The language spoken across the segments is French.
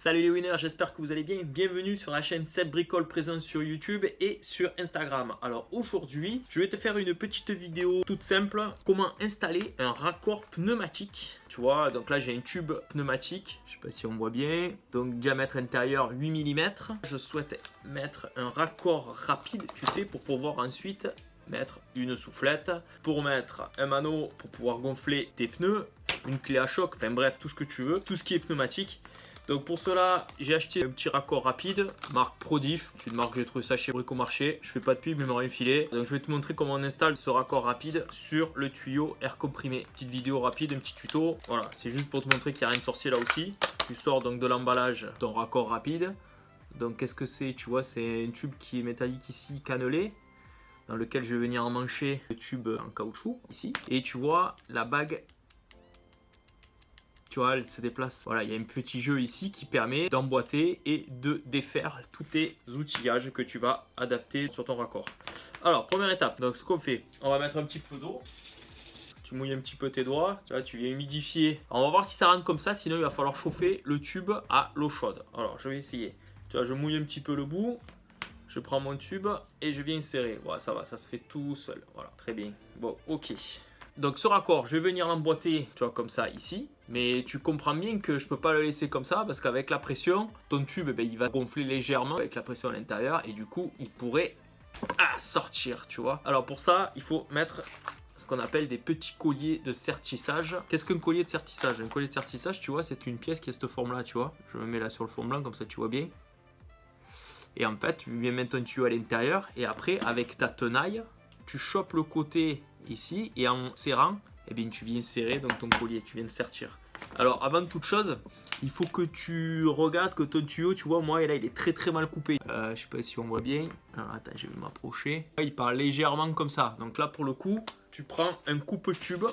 Salut les winners, j'espère que vous allez bien. Bienvenue sur la chaîne Seb Bricole présente sur YouTube et sur Instagram. Alors aujourd'hui, je vais te faire une petite vidéo toute simple. Comment installer un raccord pneumatique. Tu vois, donc là j'ai un tube pneumatique. Je sais pas si on voit bien. Donc diamètre intérieur 8 mm. Je souhaite mettre un raccord rapide, tu sais, pour pouvoir ensuite mettre une soufflette, pour mettre un manot pour pouvoir gonfler tes pneus, une clé à choc, enfin bref, tout ce que tu veux, tout ce qui est pneumatique. Donc pour cela, j'ai acheté un petit raccord rapide, marque Prodif. C'est une marque que j'ai trouvé ça chez Bricomarché. Je fais pas de pub, mais ils m'ont rien filé. Donc je vais te montrer comment on installe ce raccord rapide sur le tuyau air comprimé. Petite vidéo rapide, un petit tuto. Voilà, c'est juste pour te montrer qu'il n'y a rien de sorcier là aussi. Tu sors donc de l'emballage ton raccord rapide. Donc qu'est-ce que c'est? Tu vois, c'est un tube qui est métallique ici, cannelé, dans lequel je vais venir emmancher le tube en caoutchouc ici. Et tu vois la bague. Tu vois, elle se déplace. Voilà, il y a un petit jeu ici qui permet d'emboîter et de défaire tous tes outillages que tu vas adapter sur ton raccord. Alors, première étape, donc ce qu'on fait, on va mettre un petit peu d'eau. Tu mouilles un petit peu tes doigts, tu vois, tu viens humidifier. Alors, on va voir si ça rentre comme ça, sinon il va falloir chauffer le tube à l'eau chaude. Alors, je vais essayer. Tu vois, je mouille un petit peu le bout. Je prends mon tube et je viens insérer. Voilà, ça va, ça se fait tout seul. Voilà, très bien. Bon, ok. Donc ce raccord, je vais venir l'emboîter, tu vois, comme ça ici. Mais tu comprends bien que je ne peux pas le laisser comme ça parce qu'avec la pression, ton tube, il va gonfler légèrement avec la pression à l'intérieur et du coup, il pourrait sortir, tu vois. Alors pour ça, il faut mettre ce qu'on appelle des petits colliers de sertissage. Qu'est-ce qu'un collier de sertissage? Un collier de sertissage, tu vois, c'est une pièce qui a cette forme-là, tu vois. Je me mets là sur le fond blanc, comme ça tu vois bien. Et en fait, tu viens mettre ton tuyau à l'intérieur et après, avec ta tenaille, tu chopes le côté ici et en serrant, eh bien, tu viens serrer donc ton collier, tu viens le sertir. Alors avant toute chose, il faut que tu regardes que ton tuyau, tu vois, moi là il est très mal coupé. Je sais pas si on voit bien. Alors, attends, je vais m'approcher. Il part légèrement comme ça. Donc là pour le coup, tu prends un coupe-tube.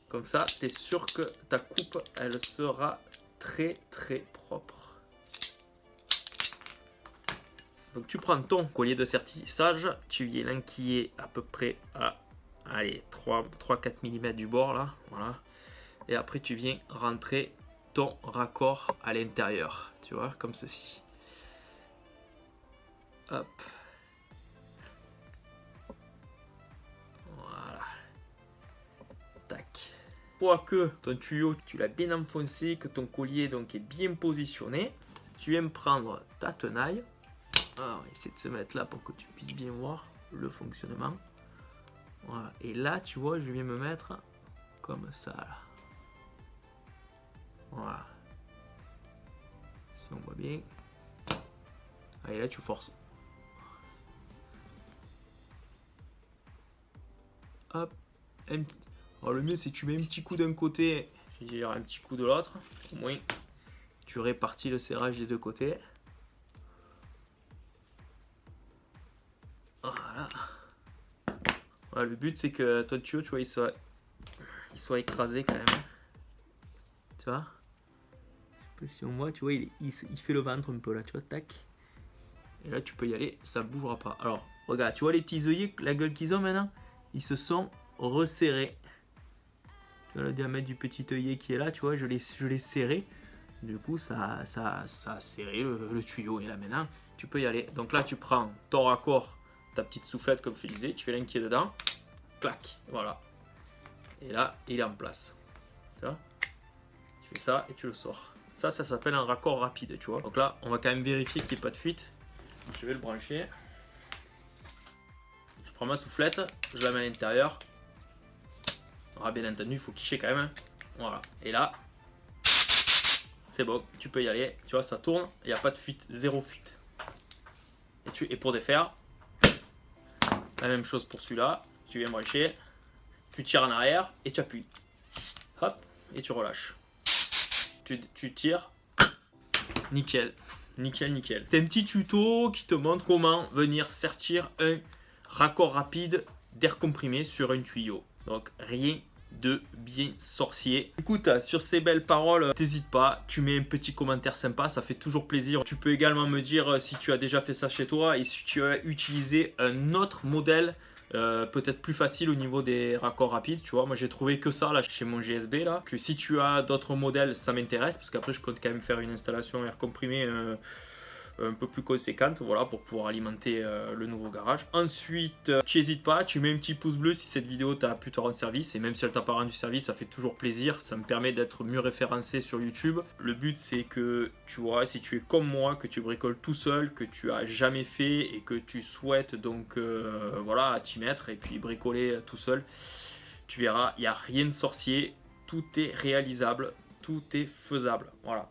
Comme ça, tu es sûr que ta coupe, elle sera très propre. Donc tu prends ton collier de sertissage, tu viens l'enquiller à peu près à 3-4 mm du bord là, voilà. Et après tu viens rentrer ton raccord à l'intérieur, tu vois, comme ceci. Hop. Voilà. Tac. Une fois que ton tuyau, tu l'as bien enfoncé, que ton collier donc est bien positionné, tu viens prendre ta tenaille. Alors, on va essayer de se mettre là pour que tu puisses bien voir le fonctionnement. Voilà. Et là, tu vois, je viens me mettre comme ça. Là. Voilà. Si on voit bien. Allez, là, tu forces. Hop. Alors, le mieux, c'est que tu mets un petit coup d'un côté, je dirais un petit coup de l'autre. Au moins, tu répartis le serrage des deux côtés. Voilà. Voilà, le but c'est que ton tuyau, tu vois, il soit écrasé quand même. Tu vois? Je sais pas si on voit, tu vois, il fait le ventre un peu là, tu vois, tac. Et là, tu peux y aller, ça ne bougera pas. Alors, regarde, tu vois les petits œillets, la gueule qu'ils ont maintenant, ils se sont resserrés. Tu vois le diamètre du petit œillet qui est là, tu vois, je l'ai serré. Du coup, ça a serré le tuyau. Et là, maintenant, tu peux y aller. Donc là, tu prends ton raccord, ta petite soufflette comme je te disais, tu fais l'inquier dedans, clac, voilà. Et là, il est en place. Tu vois, tu fais ça et tu le sors. Ça s'appelle un raccord rapide, tu vois. Donc là, on va quand même vérifier qu'il n'y ait pas de fuite. Je vais le brancher. Je prends ma soufflette, je la mets à l'intérieur. Alors, bien entendu, il faut quicher quand même. Voilà. Et là, c'est bon, tu peux y aller. Tu vois, ça tourne, il n'y a pas de fuite, zéro fuite. Et pour défaire, la même chose pour celui-là, tu viens brancher, tu tires en arrière et tu appuies. Hop, et tu relâches. Tu tires, nickel, nickel. C'est un petit tuto qui te montre comment venir sertir un raccord rapide d'air comprimé sur un tuyau. Donc rien de bien sorcier. Écoute, sur ces belles paroles, t'hésites pas, tu mets un petit commentaire sympa, ça fait toujours plaisir. Tu peux également me dire si tu as déjà fait ça chez toi et si tu as utilisé un autre modèle peut-être plus facile au niveau des raccords rapides, tu vois. Moi j'ai trouvé que ça là chez mon GSB là, que si tu as d'autres modèles ça m'intéresse, parce qu'après je compte quand même faire une installation air comprimé un peu plus conséquente, voilà, pour pouvoir alimenter le nouveau garage. Ensuite, tu n'hésites pas, tu mets un petit pouce bleu si cette vidéo t'a pu te rendre service, et même si elle t'a pas rendu service, ça fait toujours plaisir, ça me permet d'être mieux référencé sur YouTube. Le but c'est que, tu vois, si tu es comme moi, que tu bricoles tout seul, que tu as jamais fait et que tu souhaites donc, voilà, t'y mettre et puis bricoler tout seul, tu verras, il n'y a rien de sorcier, tout est réalisable, tout est faisable, voilà.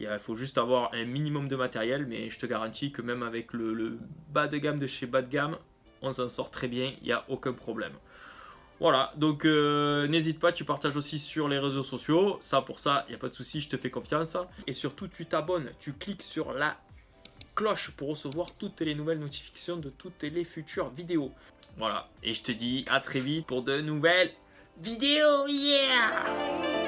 Il faut juste avoir un minimum de matériel, mais je te garantis que même avec le bas de gamme de chez bas de gamme, on s'en sort très bien, il n'y a aucun problème. Voilà, donc n'hésite pas, tu partages aussi sur les réseaux sociaux, ça pour ça, il n'y a pas de souci, je te fais confiance. Et surtout, tu t'abonnes, tu cliques sur la cloche pour recevoir toutes les nouvelles notifications de toutes les futures vidéos. Voilà, et je te dis à très vite pour de nouvelles vidéos, yeah!